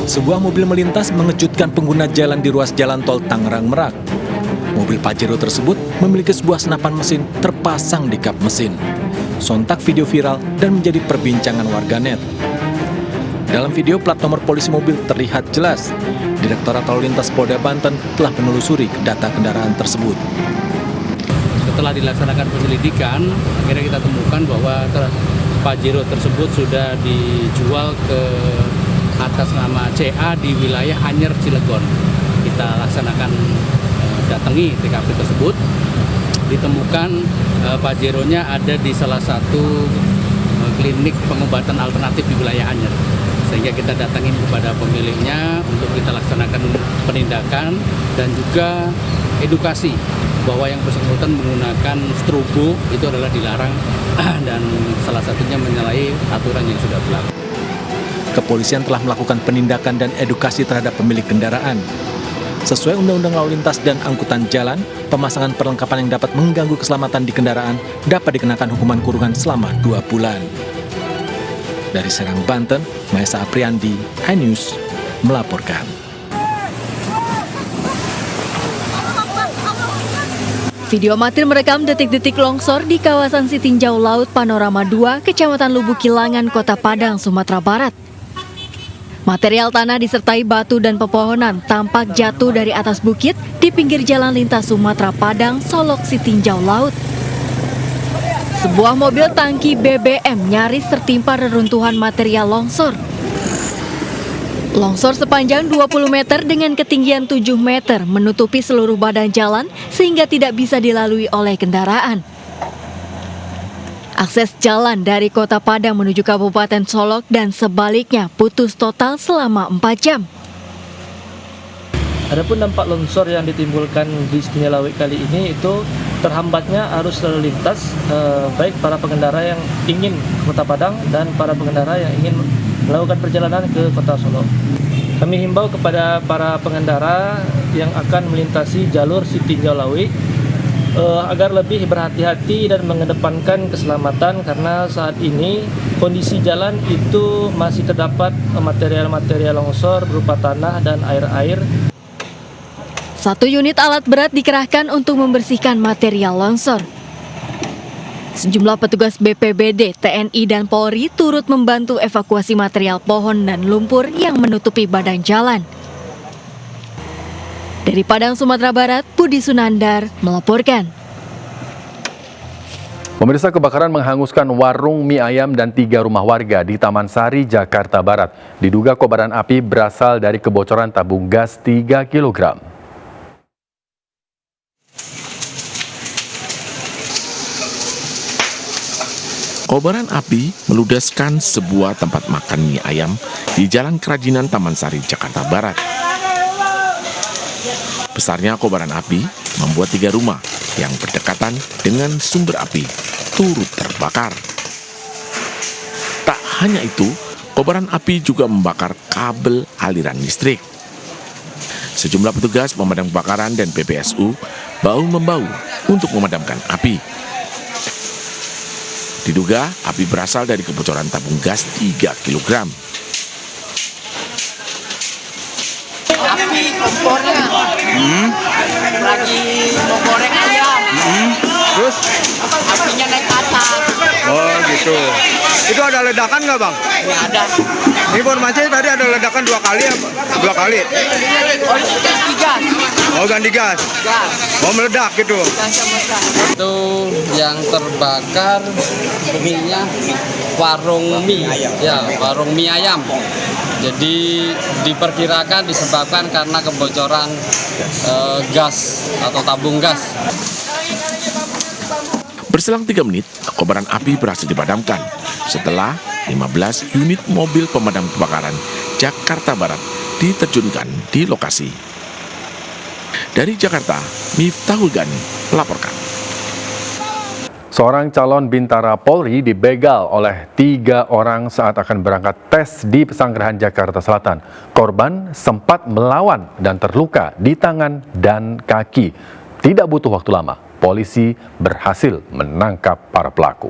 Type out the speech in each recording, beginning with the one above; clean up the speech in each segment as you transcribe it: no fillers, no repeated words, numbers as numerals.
Sebuah mobil melintas mengejutkan pengguna jalan di ruas jalan tol Tangerang Merak. Mobil Pajero tersebut memiliki sebuah senapan mesin terpasang di kap mesin. Sontak video viral dan menjadi perbincangan warganet. Dalam video, plat nomor polisi mobil terlihat jelas. Direktorat Lalu Lintas Polda Banten telah menelusuri data kendaraan tersebut. Setelah dilaksanakan penyelidikan, akhirnya kita temukan bahwa Pajero tersebut sudah dijual ke atas nama CA di wilayah Anyer, Cilegon. Kita laksanakan datangi TKP tersebut, ditemukan Pajeronya ada di salah satu klinik pengobatan alternatif di wilayah Anyer. Sehingga kita datangin kepada pemiliknya untuk kita laksanakan penindakan dan juga edukasi bahwa yang bersangkutan menggunakan strobo itu adalah dilarang dan salah satunya menyalahi aturan yang sudah berlaku. Kepolisian telah melakukan penindakan dan edukasi terhadap pemilik kendaraan. Sesuai Undang-Undang Lalu Lintas dan Angkutan Jalan, pemasangan perlengkapan yang dapat mengganggu keselamatan di kendaraan dapat dikenakan hukuman kurungan selama 2 bulan. Dari Serang, Banten, Maesa Apriandi, iNews melaporkan. Video amatir merekam detik-detik longsor di kawasan Sitinjau Laut Panorama 2, Kecamatan Lubuk Kilangan, Kota Padang, Sumatera Barat. Material tanah disertai batu dan pepohonan tampak jatuh dari atas bukit di pinggir jalan lintas Sumatera Padang, Solok, Sitinjau Laut. Sebuah mobil tangki BBM nyaris tertimpa reruntuhan material longsor. Longsor sepanjang 20 meter dengan ketinggian 7 meter menutupi seluruh badan jalan sehingga tidak bisa dilalui oleh kendaraan. Akses jalan dari Kota Padang menuju Kabupaten Solok dan sebaliknya putus total selama 4 jam. Adapun dampak longsor yang ditimbulkan di Sitinjau Laut kali ini itu terhambatnya arus lalu lintas baik para pengendara yang ingin ke Kota Padang dan para pengendara yang ingin melakukan perjalanan ke Kota Solo. Kami himbau kepada para pengendara yang akan melintasi jalur Sitinjau Laut agar lebih berhati-hati dan mengedepankan keselamatan karena saat ini kondisi jalan itu masih terdapat material-material longsor berupa tanah dan air-air. 1 unit alat berat dikerahkan untuk membersihkan material longsor. Sejumlah petugas BPBD, TNI, dan Polri turut membantu evakuasi material pohon dan lumpur yang menutupi badan jalan. Dari Padang, Sumatera Barat, Budi Sunandar melaporkan. Pemirsa, kebakaran menghanguskan warung mie ayam dan 3 rumah warga di Taman Sari, Jakarta Barat. Diduga kobaran api berasal dari kebocoran tabung gas 3 kg. Kobaran api meludeskan sebuah tempat makan mie ayam di Jalan Kerajinan Taman Sari, Jakarta Barat. Besarnya kobaran api membuat 3 rumah yang berdekatan dengan sumber api turut terbakar. Tak hanya itu, kobaran api juga membakar kabel aliran listrik. Sejumlah petugas pemadam kebakaran dan PPSU bahu-membahu untuk memadamkan api. Diduga api berasal dari kebocoran tabung gas 3 kg. Api kompornya lagi mau goreng ayam, Terus? apinya naik ke atas. Oh gitu. Itu ada ledakan nggak bang? Ya ada. Informasinya tadi ada ledakan 2 kali apa? 2 kali? Oh itu ganti gas. Oh ganti gas? Gas. Oh meledak gitu? Gasnya meledak. Itu yang terbakar mie-nya warung mie, ya warung mie ayam. Jadi diperkirakan disebabkan karena kebocoran gas atau tabung gas. Berselang 3 menit, kobaran api berhasil dipadamkan setelah 15 unit mobil pemadam kebakaran Jakarta Barat diterjunkan di lokasi. Dari Jakarta, Miftahul Gani melaporkan. Seorang calon bintara Polri dibegal oleh 3 orang saat akan berangkat tes di Pesanggerahan, Jakarta Selatan. Korban sempat melawan dan terluka di tangan dan kaki. Tidak butuh waktu lama, polisi berhasil menangkap para pelaku.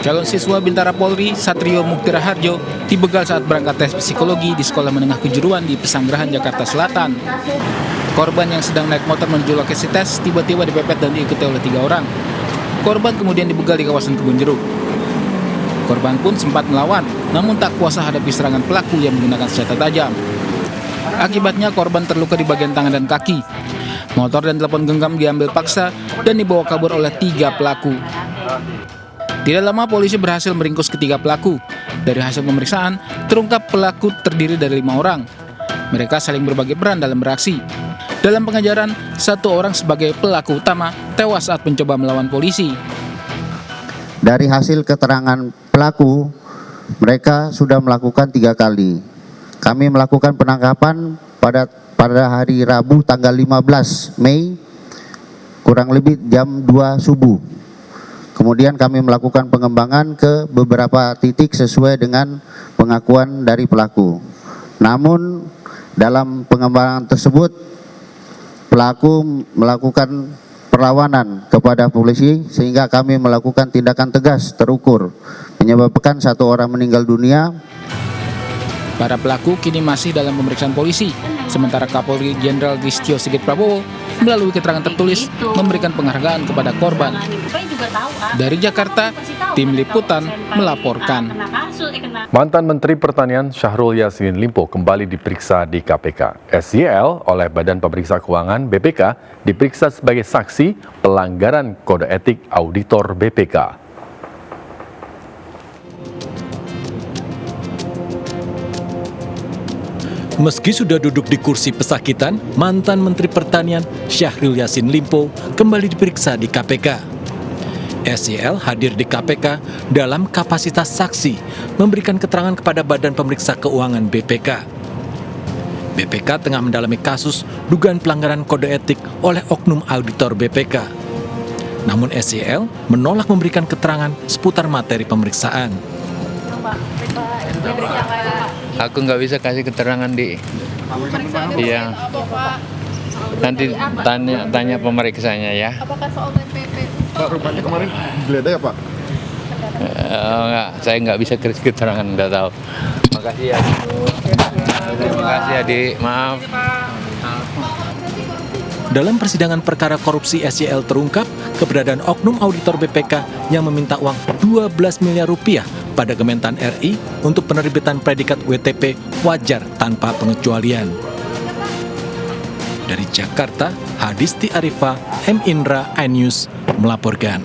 Calon siswa Bintara Polri, Satrio Muktira Harjo, dibegal saat berangkat tes psikologi di Sekolah Menengah Kejuruan di Pesanggerahan, Jakarta Selatan. Korban yang sedang naik motor menuju lokasi tes tiba-tiba dipepet dan diikuti oleh 3 orang. Korban kemudian dibegal di kawasan Kebun Jeruk. Korban pun sempat melawan, namun tak kuasa hadapi serangan pelaku yang menggunakan senjata tajam. Akibatnya korban terluka di bagian tangan dan kaki. Motor dan telepon genggam diambil paksa dan dibawa kabur oleh 3 pelaku. Tidak lama polisi berhasil meringkus ketiga pelaku. Dari hasil pemeriksaan, terungkap pelaku terdiri dari 5 orang. Mereka saling berbagi peran dalam beraksi. Dalam pengejaran, 1 orang sebagai pelaku utama tewas saat mencoba melawan polisi. Dari hasil keterangan pelaku, mereka sudah melakukan 3 kali. Kami melakukan penangkapan pada hari Rabu tanggal 15 Mei, kurang lebih jam 2 subuh. Kemudian kami melakukan pengembangan ke beberapa titik sesuai dengan pengakuan dari pelaku. Namun dalam pengembangan tersebut pelaku melakukan perlawanan kepada polisi sehingga kami melakukan tindakan tegas terukur menyebabkan 1 orang meninggal dunia. Para pelaku kini masih dalam pemeriksaan polisi, sementara Kapolri Jenderal Listio Sigit Prabowo melalui keterangan tertulis memberikan penghargaan kepada korban. Dari Jakarta, Tim Liputan melaporkan. Mantan Menteri Pertanian Syahrul Yassin Limpo kembali diperiksa di KPK. SYL oleh Badan Pemeriksa Keuangan BPK diperiksa sebagai saksi pelanggaran kode etik auditor BPK. Meski sudah duduk di kursi pesakitan, mantan Menteri Pertanian Syahrul Yassin Limpo kembali diperiksa di KPK. SYL hadir di KPK dalam kapasitas saksi, memberikan keterangan kepada Badan Pemeriksa Keuangan BPK. BPK tengah mendalami kasus dugaan pelanggaran kode etik oleh oknum auditor BPK. Namun SYL menolak memberikan keterangan seputar materi pemeriksaan. Aku nggak bisa kasih keterangan di. Iya. Nanti tanya pemeriksanya ya. Apakah soal BNPB? Pak, rumahnya kemarin digeledah ya Pak? Enggak, saya nggak bisa kasih keterangan, nggak tahu. Makasih ya. Terima kasih adik, maaf. Dalam persidangan perkara korupsi SYL terungkap keberadaan oknum auditor BPK yang meminta uang 12 miliar rupiah pada Kementan RI untuk penerbitan predikat WTP wajar tanpa pengecualian. Dari Jakarta, Hadisti Arifa, M. Indra, iNews melaporkan.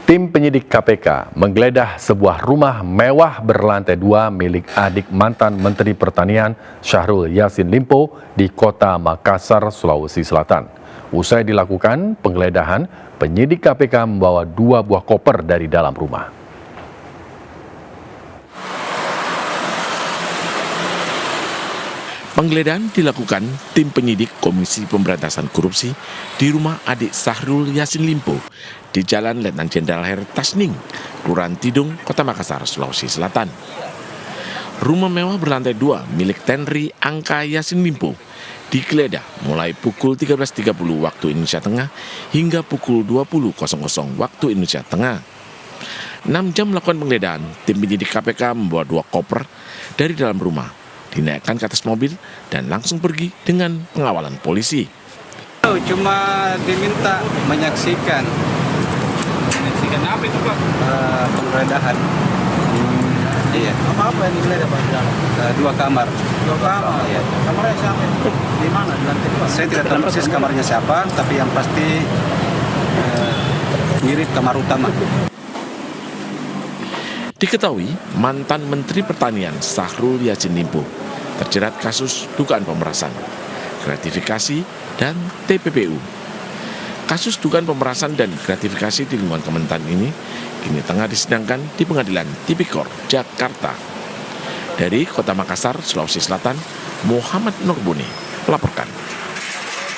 Tim penyidik KPK menggeledah sebuah rumah mewah berlantai 2 milik adik mantan Menteri Pertanian Syahrul Yassin Limpo di Kota Makassar, Sulawesi Selatan. Usai dilakukan penggeledahan, penyidik KPK membawa 2 buah koper dari dalam rumah. Penggeledahan dilakukan tim penyidik Komisi Pemberantasan Korupsi di rumah adik Syahrul Yassin Limpo di Jalan Letnan Jenderal Her Tasning, Kelurahan Tidung, Kota Makassar, Sulawesi Selatan. Rumah mewah berlantai 2 milik Tenri Angka Yassin Limpo digeledah mulai pukul 13.30 waktu Indonesia Tengah hingga pukul 20.00 waktu Indonesia Tengah. 6 jam melakukan penggeledahan, tim penyidik KPK membawa 2 koper dari dalam rumah, dinaikkan ke atas mobil dan langsung pergi dengan pengawalan polisi. Cuma diminta menyaksikan. Menyaksikan apa itu Pak? Penggeledahan. Iya. Apa yang digeledah Pak? 2 kamar. 2 kamar? Iya. Kamarnya siapa? Di mana? Di lantai 2? Saya tidak tahu persis kamarnya siapa, tapi yang pasti mirip kamar utama. Diketahui mantan Menteri Pertanian Syahrul Yassin Limpo terjerat kasus dugaan pemerasan, gratifikasi, dan TPPU. Kasus dugaan pemerasan dan gratifikasi di lingkungan Kementan ini kini tengah disidangkan di Pengadilan Tipikor, Jakarta. Dari Kota Makassar, Sulawesi Selatan, Muhammad Nurbuni melaporkan.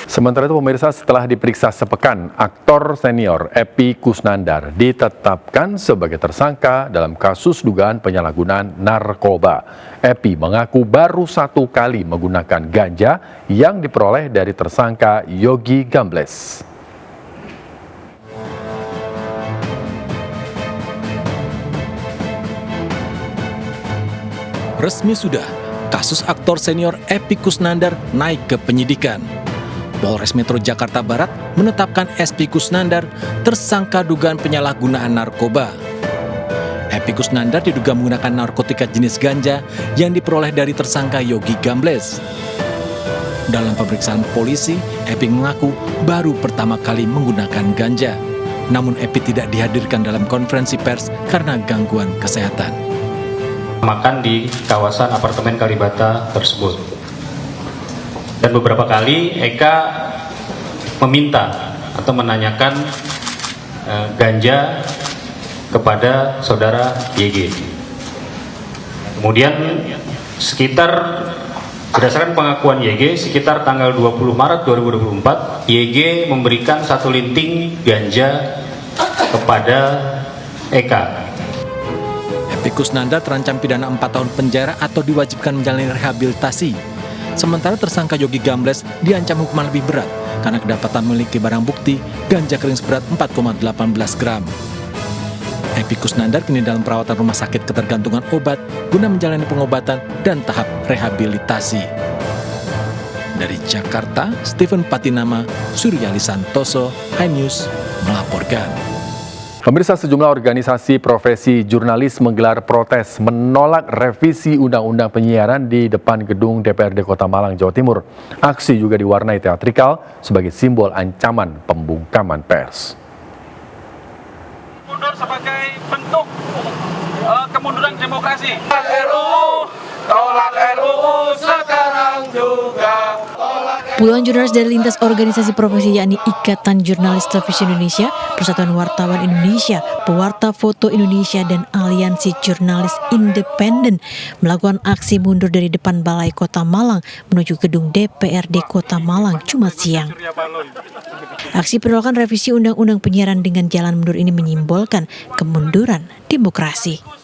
Sementara itu pemirsa, setelah diperiksa sepekan, aktor senior Epi Kusnandar ditetapkan sebagai tersangka dalam kasus dugaan penyalahgunaan narkoba. Epi mengaku baru 1 kali menggunakan ganja yang diperoleh dari tersangka Yogi Gambles. Resmi sudah, kasus aktor senior Epy Kusnandar naik ke penyidikan. Polres Metro Jakarta Barat menetapkan Epy Kusnandar tersangka dugaan penyalahgunaan narkoba. Epy Kusnandar diduga menggunakan narkotika jenis ganja yang diperoleh dari tersangka Yogi Gambles. Dalam pemeriksaan polisi, Epy mengaku baru pertama kali menggunakan ganja. Namun Epy tidak dihadirkan dalam konferensi pers karena gangguan kesehatan. Makan di kawasan apartemen Kalibata tersebut. Dan beberapa kali Eka meminta atau menanyakan ganja kepada saudara YG. Kemudian berdasarkan pengakuan YG, sekitar tanggal 20 Maret 2024, YG memberikan 1 linting ganja kepada Eka. Epy Kusnandar terancam pidana 4 tahun penjara atau diwajibkan menjalani rehabilitasi. Sementara tersangka Yogi Gambles diancam hukuman lebih berat karena kedapatan memiliki barang bukti ganja kering seberat 4,18 gram. Epy Kusnandar kini dalam perawatan rumah sakit ketergantungan obat guna menjalani pengobatan dan tahap rehabilitasi. Dari Jakarta, Stephen Patinama, Suryali Santoso, iNews melaporkan. Pemirsa, sejumlah organisasi profesi jurnalis menggelar protes menolak revisi Undang-Undang Penyiaran di depan gedung DPRD Kota Malang, Jawa Timur. Aksi juga diwarnai teatrikal sebagai simbol ancaman pembungkaman pers. Mundur sebagai bentuk kemunduran demokrasi. Tolak RUU sekarang juga. Puluhan jurnalis dari lintas organisasi profesi yakni Ikatan Jurnalis Televisi Indonesia, Persatuan Wartawan Indonesia, Pewarta Foto Indonesia, dan Aliansi Jurnalis Independen melakukan aksi mundur dari depan Balai Kota Malang menuju gedung DPRD Kota Malang Jumat siang. Aksi penolakan revisi Undang-Undang Penyiaran dengan jalan mundur ini menyimbolkan kemunduran demokrasi.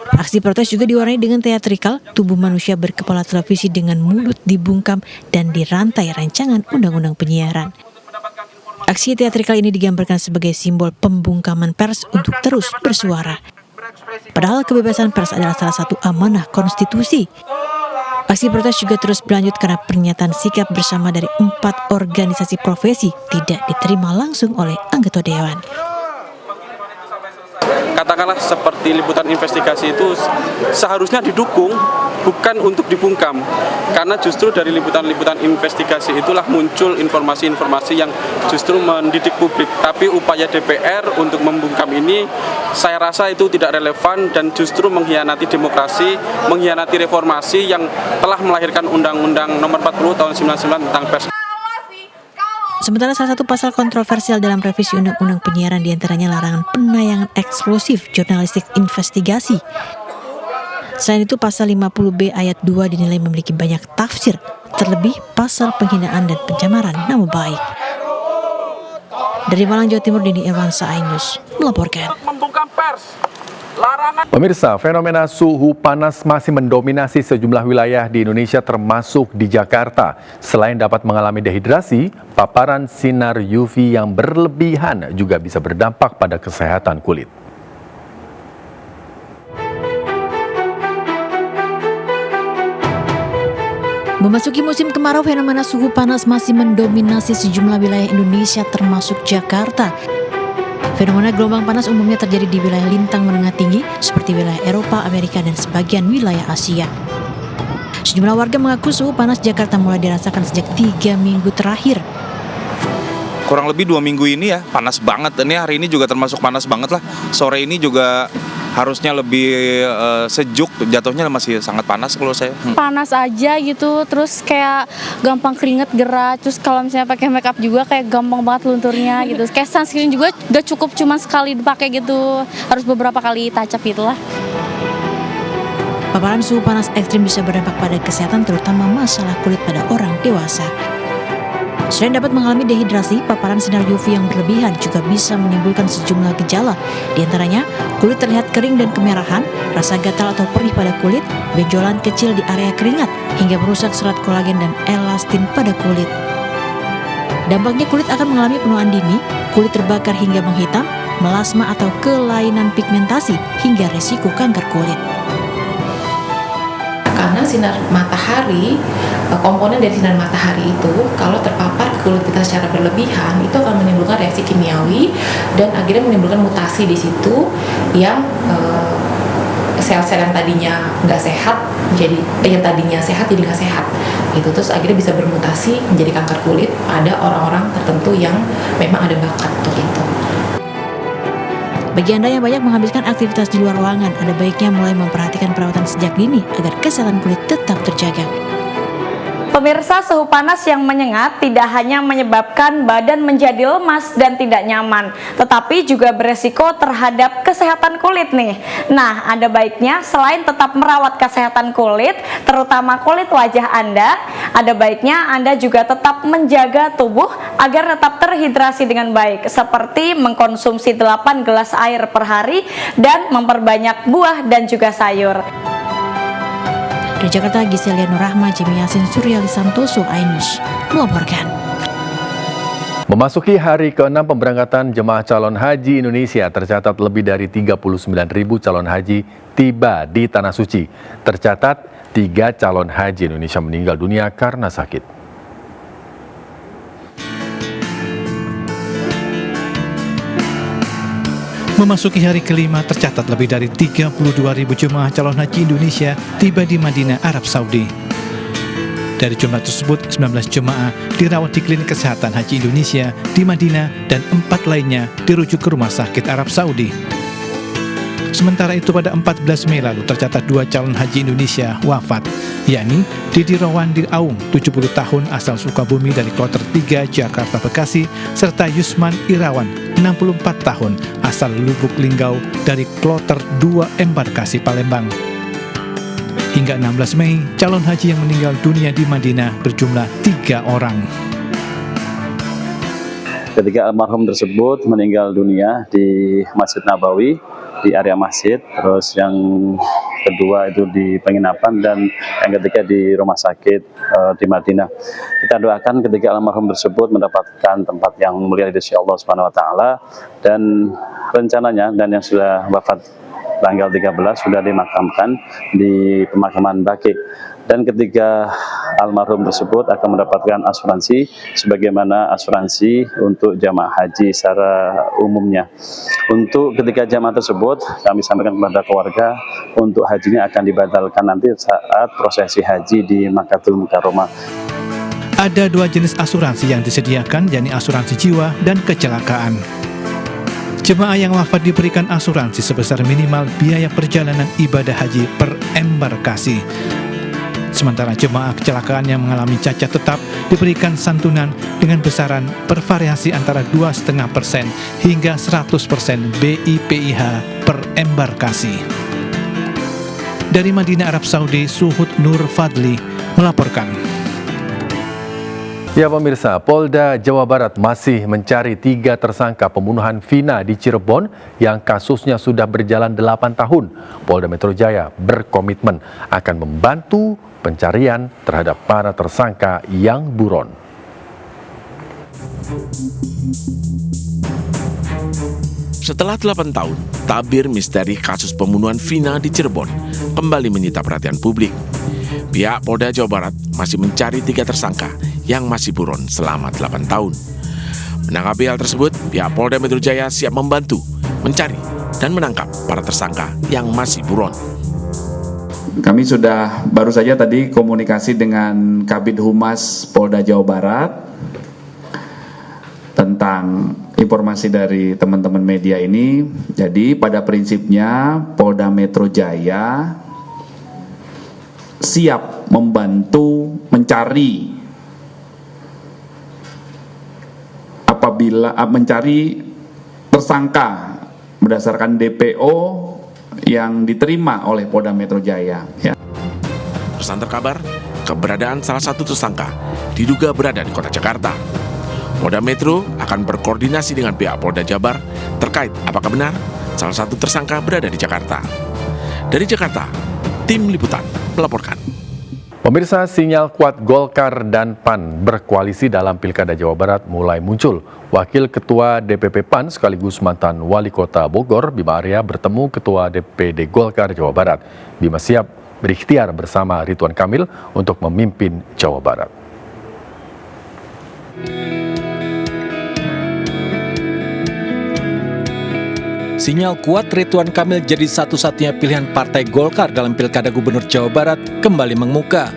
Aksi protes juga diwarnai dengan teatrikal, tubuh manusia berkepala televisi dengan mulut dibungkam dan dirantai rancangan Undang-Undang Penyiaran. Aksi teatrikal ini digambarkan sebagai simbol pembungkaman pers untuk terus bersuara. Padahal kebebasan pers adalah salah satu amanah konstitusi. Aksi protes juga terus berlanjut karena pernyataan sikap bersama dari 4 organisasi profesi tidak diterima langsung oleh anggota Dewan. Katakanlah seperti liputan investigasi itu seharusnya didukung, bukan untuk dibungkam. Karena justru dari liputan-liputan investigasi itulah muncul informasi-informasi yang justru mendidik publik. Tapi upaya DPR untuk membungkam ini, saya rasa itu tidak relevan dan justru mengkhianati demokrasi, mengkhianati reformasi yang telah melahirkan Undang-Undang Nomor 40 Tahun 1999 tentang pers. Sementara salah satu pasal kontroversial dalam revisi Undang-Undang Penyiaran diantaranya larangan penayangan eksklusif jurnalistik investigasi. Selain itu, pasal 50B ayat 2 dinilai memiliki banyak tafsir, terlebih pasal penghinaan dan pencemaran nama baik. Dari Malang, Jawa Timur, Dini Irwansa, iNews melaporkan. Membungkam pers. Pemirsa, fenomena suhu panas masih mendominasi sejumlah wilayah di Indonesia termasuk di Jakarta. Selain dapat mengalami dehidrasi, paparan sinar UV yang berlebihan juga bisa berdampak pada kesehatan kulit. Memasuki musim kemarau, fenomena suhu panas masih mendominasi sejumlah wilayah Indonesia termasuk Jakarta. Fenomena gelombang panas umumnya terjadi di wilayah lintang menengah tinggi seperti wilayah Eropa, Amerika, dan sebagian wilayah Asia. Sejumlah warga mengaku suhu panas Jakarta mulai dirasakan sejak 3 minggu terakhir. Kurang lebih 2 minggu ini ya, panas banget. Ini hari ini juga termasuk panas banget lah. Sore ini juga harusnya lebih sejuk, jatuhnya masih sangat panas kalau saya. Panas aja gitu, terus kayak gampang keringet, gerah. Terus kalau misalnya pakai make up juga kayak gampang banget lunturnya gitu. Kayak sunscreen juga udah cukup cuma sekali dipakai gitu, harus beberapa kali touch up gitulah. Paparan suhu panas ekstrim bisa berdampak pada kesehatan, terutama masalah kulit pada orang dewasa. Selain dapat mengalami dehidrasi, paparan sinar UV yang berlebihan juga bisa menimbulkan sejumlah gejala. Di antaranya, kulit terlihat kering dan kemerahan, rasa gatal atau perih pada kulit, benjolan kecil di area keringat, hingga merusak serat kolagen dan elastin pada kulit. Dampaknya kulit akan mengalami penuaan dini, kulit terbakar hingga menghitam, melasma atau kelainan pigmentasi, hingga risiko kanker kulit. Karena sinar matahari, komponen dari sinar matahari itu kalau terpapar ke kulit kita secara berlebihan itu akan menimbulkan reaksi kimiawi dan akhirnya menimbulkan mutasi di situ yang sel-sel yang tadinya nggak sehat jadi yang tadinya sehat jadi nggak sehat gitu, terus akhirnya bisa bermutasi menjadi kanker kulit pada orang-orang tertentu yang memang ada bakat untuk itu. Bagi Anda yang banyak menghabiskan aktivitas di luar ruangan, ada baiknya mulai memperhatikan perawatan sejak dini agar kesehatan kulit tetap terjaga. Pemirsa, suhu panas yang menyengat tidak hanya menyebabkan badan menjadi lemas dan tidak nyaman, tetapi juga beresiko terhadap kesehatan kulit nih. Nah, ada baiknya selain tetap merawat kesehatan kulit, terutama kulit wajah Anda, ada baiknya Anda juga tetap menjaga tubuh agar tetap terhidrasi dengan baik, seperti mengkonsumsi 8 gelas air per hari dan memperbanyak buah dan juga sayur. Dari Jakarta, Giselia Nurrahma, Jimmy Yasin, Suryali Santoso, Ainus melaporkan. Memasuki hari ke-6 pemberangkatan jemaah calon haji Indonesia, tercatat lebih dari 39.000 calon haji tiba di Tanah Suci. Tercatat 3 calon haji Indonesia meninggal dunia karena sakit. Memasuki hari kelima, tercatat lebih dari 32.000 jemaah calon haji Indonesia tiba di Madinah, Arab Saudi. Dari jumlah tersebut, 19 jemaah dirawat di klinik kesehatan haji Indonesia di Madinah dan 4 lainnya dirujuk ke rumah sakit Arab Saudi. Sementara itu pada 14 Mei lalu tercatat 2 calon haji Indonesia wafat, yakni Didi Rowandi Aung, 70 tahun asal Sukabumi dari Kloter 3 Jakarta Bekasi, serta Yusman Irawan, 64 tahun asal Lubuk Linggau dari Kloter 2 Embarkasi Palembang. Hingga 16 Mei, calon haji yang meninggal dunia di Madinah berjumlah 3 orang. Ketika almarhum tersebut meninggal dunia di Masjid Nabawi, di area masjid, terus yang kedua itu di penginapan, dan yang ketiga di rumah sakit di Madinah. Kita doakan ketika almarhum tersebut mendapatkan tempat yang mulia di sisi Allah Subhanahu wa taala, dan rencananya dan yang sudah wafat tanggal 13 sudah dimakamkan di pemakaman Baqi. Dan ketiga almarhum tersebut akan mendapatkan asuransi sebagaimana asuransi untuk jamaah haji secara umumnya. Untuk ketiga jamaah tersebut kami sampaikan kepada keluarga untuk hajinya akan dibatalkan nanti saat prosesi haji di Makkahul Mukarramah. Ada 2 jenis asuransi yang disediakan, yakni asuransi jiwa dan kecelakaan. Jemaah yang wafat diberikan asuransi sebesar minimal biaya perjalanan ibadah haji per embarkasi. Sementara jemaah kecelakaan yang mengalami cacat tetap diberikan santunan dengan besaran bervariasi antara 2,5% hingga 100% BIPIH per embarkasi. Dari Madinah, Arab Saudi, Suhud Nur Fadli melaporkan. Ya pemirsa, Polda Jawa Barat masih mencari 3 tersangka pembunuhan Vina di Cirebon yang kasusnya sudah berjalan 8 tahun. Polda Metro Jaya berkomitmen akan membantu pencarian terhadap para tersangka yang buron. Setelah 8 tahun, tabir misteri kasus pembunuhan Vina di Cirebon kembali menyita perhatian publik. Pihak Polda Jawa Barat masih mencari 3 tersangka yang masih buron selama 8 tahun. Menanggapi hal tersebut, pihak Polda Metro Jaya siap membantu mencari dan menangkap para tersangka yang masih buron. Kami sudah baru saja tadi komunikasi dengan Kabid Humas Polda Jawa Barat tentang informasi dari teman-teman media ini. Jadi pada prinsipnya Polda Metro Jaya siap membantu mencari mencari tersangka berdasarkan DPO yang diterima oleh Polda Metro Jaya. Ya. Tersanter kabar, keberadaan salah satu tersangka diduga berada di Kota Jakarta. Polda Metro akan berkoordinasi dengan pihak Polda Jabar terkait apakah benar salah satu tersangka berada di Jakarta. Dari Jakarta, tim liputan melaporkan. Pemirsa, sinyal kuat Golkar dan PAN berkoalisi dalam Pilkada Jawa Barat mulai muncul. Wakil Ketua DPP PAN sekaligus mantan Wali Kota Bogor, Bima Arya, bertemu Ketua DPD Golkar Jawa Barat. Bima siap berikhtiar bersama Ridwan Kamil untuk memimpin Jawa Barat. Sinyal kuat Ridwan Kamil jadi satu-satunya pilihan Partai Golkar dalam Pilkada Gubernur Jawa Barat kembali mengemuka.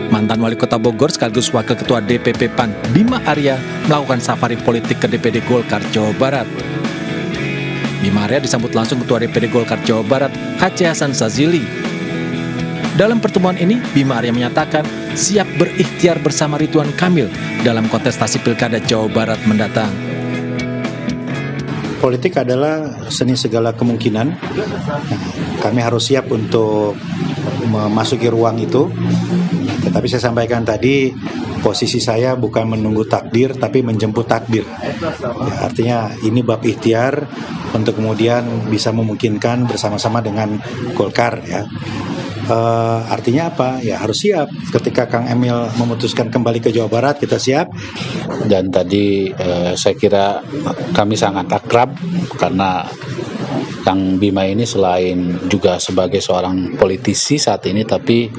Mantan Wali Kota Bogor sekaligus Wakil Ketua DPP PAN Bima Arya melakukan safari politik ke DPD Golkar Jawa Barat. Bima Arya disambut langsung Ketua DPD Golkar Jawa Barat Aceh Hasan Sazili. Dalam pertemuan ini, Bima Arya menyatakan siap berikhtiar bersama Ridwan Kamil dalam kontestasi Pilkada Jawa Barat mendatang. Politik adalah seni segala kemungkinan. Kami harus siap untuk memasuki ruang itu. Tetapi saya sampaikan tadi, posisi saya bukan menunggu takdir, tapi menjemput takdir. Ya, artinya ini bab ikhtiar untuk kemudian bisa memungkinkan bersama-sama dengan Golkar. Ya. Artinya apa? Ya harus siap. Ketika Kang Emil memutuskan kembali ke Jawa Barat, kita siap. Dan tadi saya kira kami sangat akrab karena Kang Bima ini selain juga sebagai seorang politisi saat ini, tapi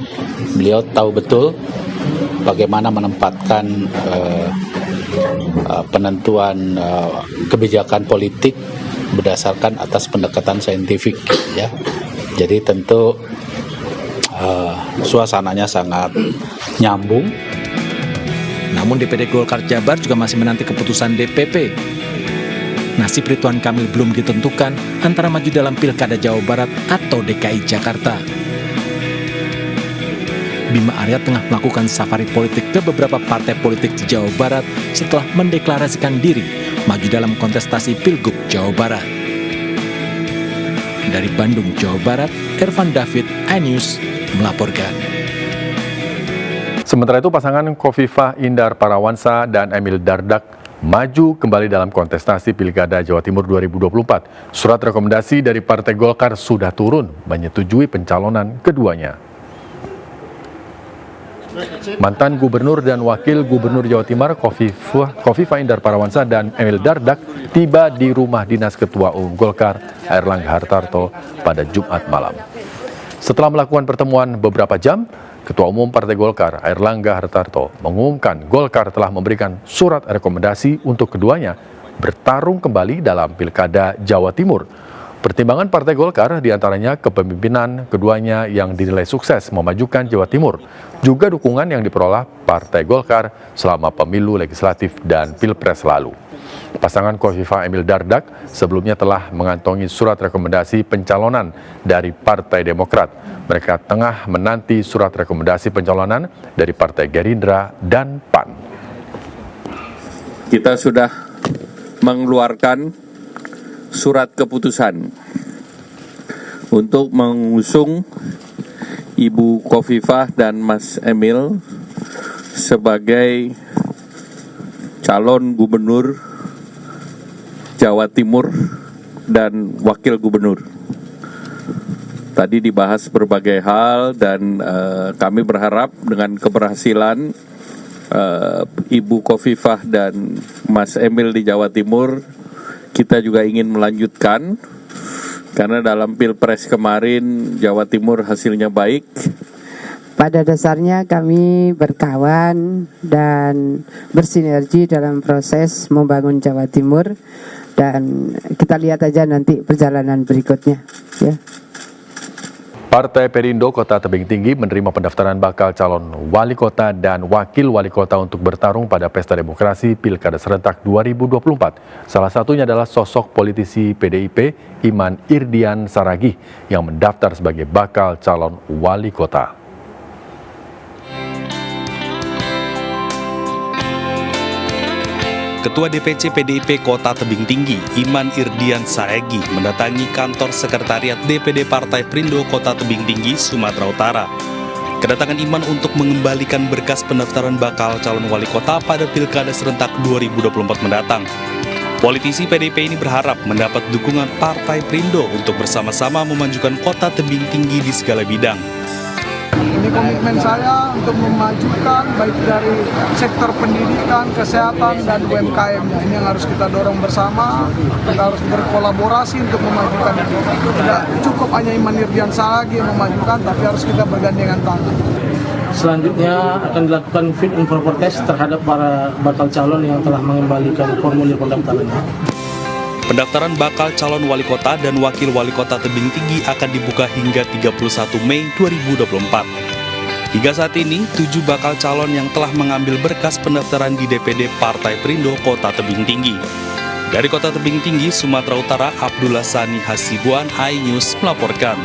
beliau tahu betul bagaimana menempatkan penentuan kebijakan politik berdasarkan atas pendekatan saintifik. Ya, jadi tentu suasananya sangat nyambung. Namun DPD Golkar Jabar juga masih menanti keputusan DPP. Nasib Ridwan Kamil belum ditentukan antara maju dalam Pilkada Jawa Barat atau DKI Jakarta. Bima Arya tengah melakukan safari politik ke beberapa partai politik di Jawa Barat setelah mendeklarasikan diri maju dalam kontestasi Pilgub Jawa Barat. Dari Bandung, Jawa Barat, Ervan David, iNews melaporkan. Sementara itu pasangan Khofifah Indar Parawansa dan Emil Dardak maju kembali dalam kontestasi Pilkada Jawa Timur 2024. Surat rekomendasi dari Partai Golkar sudah turun menyetujui pencalonan keduanya. Mantan Gubernur dan Wakil Gubernur Jawa Timur Khofifah Indar Parawansa dan Emil Dardak tiba di rumah dinas Ketua Umum Golkar Airlangga Hartarto pada Jumat malam. Setelah melakukan pertemuan beberapa jam, Ketua Umum Partai Golkar Airlangga Hartarto mengumumkan Golkar telah memberikan surat rekomendasi untuk keduanya bertarung kembali dalam Pilkada Jawa Timur. Pertimbangan Partai Golkar diantaranya kepemimpinan keduanya yang dinilai sukses memajukan Jawa Timur, juga dukungan yang diperoleh Partai Golkar selama pemilu legislatif dan pilpres lalu. Pasangan Khofifah Emil Dardak sebelumnya telah mengantongi surat rekomendasi pencalonan dari Partai Demokrat. Mereka tengah menanti surat rekomendasi pencalonan dari Partai Gerindra dan PAN. Kita sudah mengeluarkan surat keputusan untuk mengusung Ibu Khofifah dan Mas Emil sebagai calon gubernur Jawa Timur dan wakil gubernur. Tadi dibahas berbagai hal dan kami berharap dengan keberhasilan Ibu Khofifah dan Mas Emil di Jawa Timur, kita juga ingin melanjutkan karena dalam Pilpres kemarin Jawa Timur hasilnya baik. Pada dasarnya kami berkawan dan bersinergi dalam proses membangun Jawa Timur dan kita lihat aja nanti perjalanan berikutnya ya. Partai Perindo Kota Tebing Tinggi menerima pendaftaran bakal calon wali kota dan wakil wali kota untuk bertarung pada Pesta Demokrasi Pilkada Serentak 2024. Salah satunya adalah sosok politisi PDIP Iman Irdian Saragih yang mendaftar sebagai bakal calon wali kota. Ketua DPC PDIP Kota Tebing Tinggi, Iman Irdian Saragih, mendatangi kantor sekretariat DPD Partai Perindo Kota Tebing Tinggi, Sumatera Utara. Kedatangan Iman untuk mengembalikan berkas pendaftaran bakal calon wali kota pada Pilkada Serentak 2024 mendatang. Politisi PDIP ini berharap mendapat dukungan Partai Perindo untuk bersama-sama memajukan Kota Tebing Tinggi di segala bidang. Ini komitmen saya untuk memajukan baik dari sektor pendidikan, kesehatan, dan UMKM-nya. Ini yang harus kita dorong bersama, kita harus berkolaborasi untuk memajukan itu. Tidak cukup hanya Iman Irdiansyah lagi yang memajukan, tapi harus kita bergandengan tangan. Selanjutnya akan dilakukan fit and proper test terhadap para bakal calon yang telah mengembalikan formulir pendaftarannya. Pendaftaran bakal calon wali kota dan wakil wali kota Tebing Tinggi akan dibuka hingga 31 Mei 2024. Hingga saat ini, 7 bakal calon yang telah mengambil berkas pendaftaran di DPD Partai Perindo Kota Tebing Tinggi. Dari Kota Tebing Tinggi, Sumatera Utara, Abdullah Sani Hasibuan, iNews melaporkan.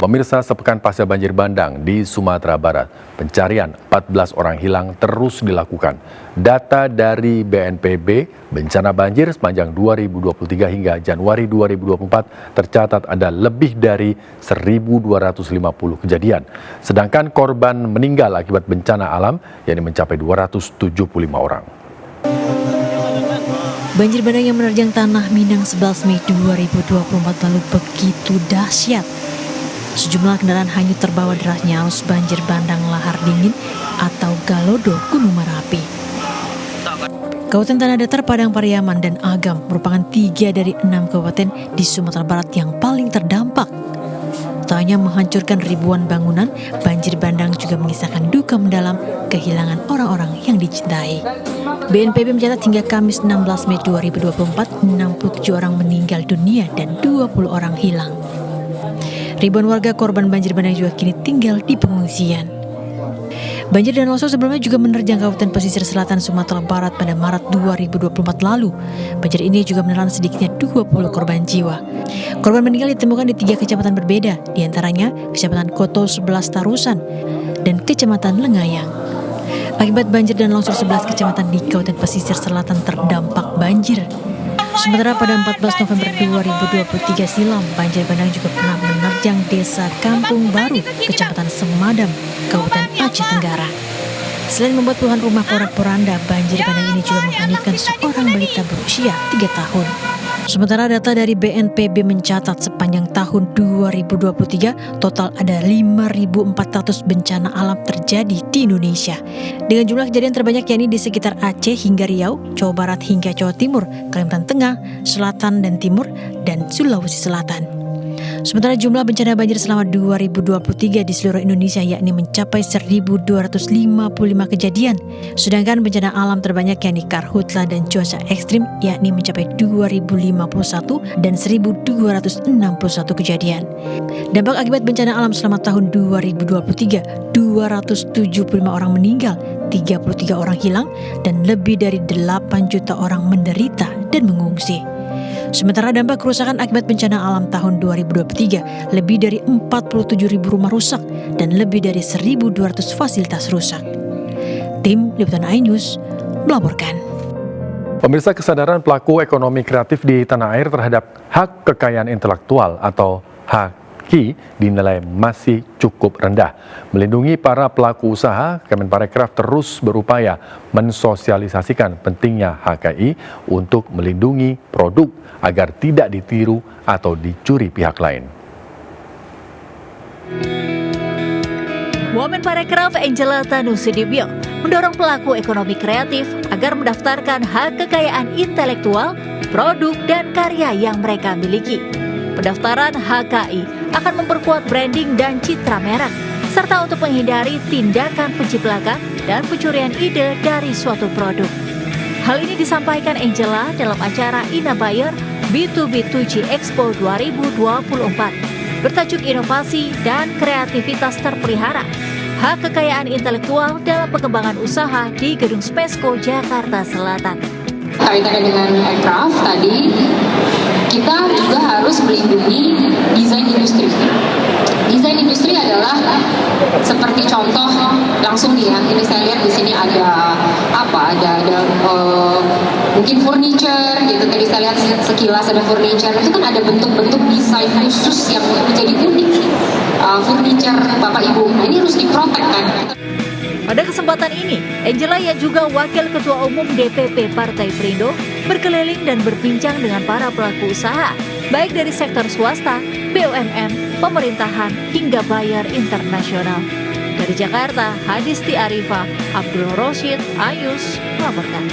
Pemirsa, sepekan pasca banjir bandang di Sumatera Barat, pencarian 14 orang hilang terus dilakukan. Data dari BNPB, bencana banjir sepanjang 2023 hingga Januari 2024 tercatat ada lebih dari 1.250 kejadian. Sedangkan korban meninggal akibat bencana alam yakni mencapai 275 orang. Banjir bandang yang menerjang tanah Minang 11 Mei 2024 lalu begitu dahsyat. Sejumlah kendaraan hanyut terbawa derasnya arus banjir bandang lahar dingin atau Galodo Gunung Merapi. Kabupaten Tanah Datar, Padang Pariaman, dan Agam merupakan 3 dari 6 kabupaten di Sumatera Barat yang paling terdampak. Tak hanya menghancurkan ribuan bangunan, banjir bandang juga mengisahkan duka mendalam kehilangan orang-orang yang dicintai. BNPB mencatat hingga Kamis 16 Mei 2024, 67 orang meninggal dunia dan 20 orang hilang. Ribuan warga korban banjir bandang juga kini tinggal di pengungsian. Banjir dan longsor sebelumnya juga menerjang Kabupaten Pesisir Selatan Sumatera Barat pada Maret 2024 lalu. Banjir ini juga menelan sedikitnya 20 korban jiwa. Korban meninggal ditemukan di 3 kecamatan berbeda, diantaranya Kecamatan Koto 11 Tarusan dan Kecamatan Lengayang. Akibat banjir dan longsor 11 kecamatan di Kabupaten Pesisir Selatan terdampak banjir. Sementara pada 14 November 2023 silam, banjir bandang juga pernah menerjang desa Kampung Baru, Kecamatan Semadam, Kabupaten Aceh Tenggara. Selain membuat puluhan rumah porak-poranda, banjir bandang ini juga menghanyutkan seorang balita berusia 3 tahun. Sementara data dari BNPB mencatat sepanjang tahun 2023 total ada 5.400 bencana alam terjadi di Indonesia. Dengan jumlah kejadian terbanyak yakni di sekitar Aceh hingga Riau, Jawa Barat hingga Jawa Timur, Kalimantan Tengah, Selatan dan Timur, dan Sulawesi Selatan. Sementara jumlah bencana banjir selama 2023 di seluruh Indonesia yakni mencapai 1.255 kejadian. Sedangkan bencana alam terbanyak yakni karhutla dan cuaca ekstrim yakni mencapai 2.051 dan 1.261 kejadian. Dampak akibat bencana alam selama tahun 2023, 275 orang meninggal, 33 orang hilang, dan lebih dari 8 juta orang menderita dan mengungsi. Sementara dampak kerusakan akibat bencana alam tahun 2023, lebih dari 47.000 rumah rusak dan lebih dari 1.200 fasilitas rusak. Tim Liputan iNews melaporkan. Pemirsa, kesadaran pelaku ekonomi kreatif di tanah air terhadap hak kekayaan intelektual atau HAKI dinilai masih cukup rendah. Melindungi para pelaku usaha, Kemenparekraf terus berupaya mensosialisasikan pentingnya HKI untuk melindungi produk agar tidak ditiru atau dicuri pihak lain. Kemenparekraf Angela Tanusudibyo mendorong pelaku ekonomi kreatif agar mendaftarkan hak kekayaan intelektual, produk, dan karya yang mereka miliki. Pendaftaran HKI akan memperkuat branding dan citra merek, serta untuk menghindari tindakan penciplakan dan pencurian ide dari suatu produk. Hal ini disampaikan Angela dalam acara Inabuyer B2B2G Expo 2024 bertajuk Inovasi dan Kreativitas Terpelihara, Hak Kekayaan Intelektual dalam Pengembangan Usaha di Gedung Smesco, Jakarta Selatan. Kaitannya dengan aircraft tadi, kita juga harus melindungi desain industri. Desain industri adalah seperti contoh langsung nih ya, ini saya lihat di sini ada apa? Ada mungkin furniture gitu. Tadi saya lihat sekilas ada furniture. Itu kan ada bentuk-bentuk desain khusus yang menjadi unik. Furniture Bapak Ibu. Nah, ini harus diprotek kan. Pada kesempatan ini, Angela yang juga Wakil Ketua Umum DPP Partai Perindo berkeliling dan berbincang dengan para pelaku usaha baik dari sektor swasta, BUMN, pemerintahan, hingga buyer internasional. Dari Jakarta, Hadisti Arifah, Abdul Rosyid, Ayus, melaporkan.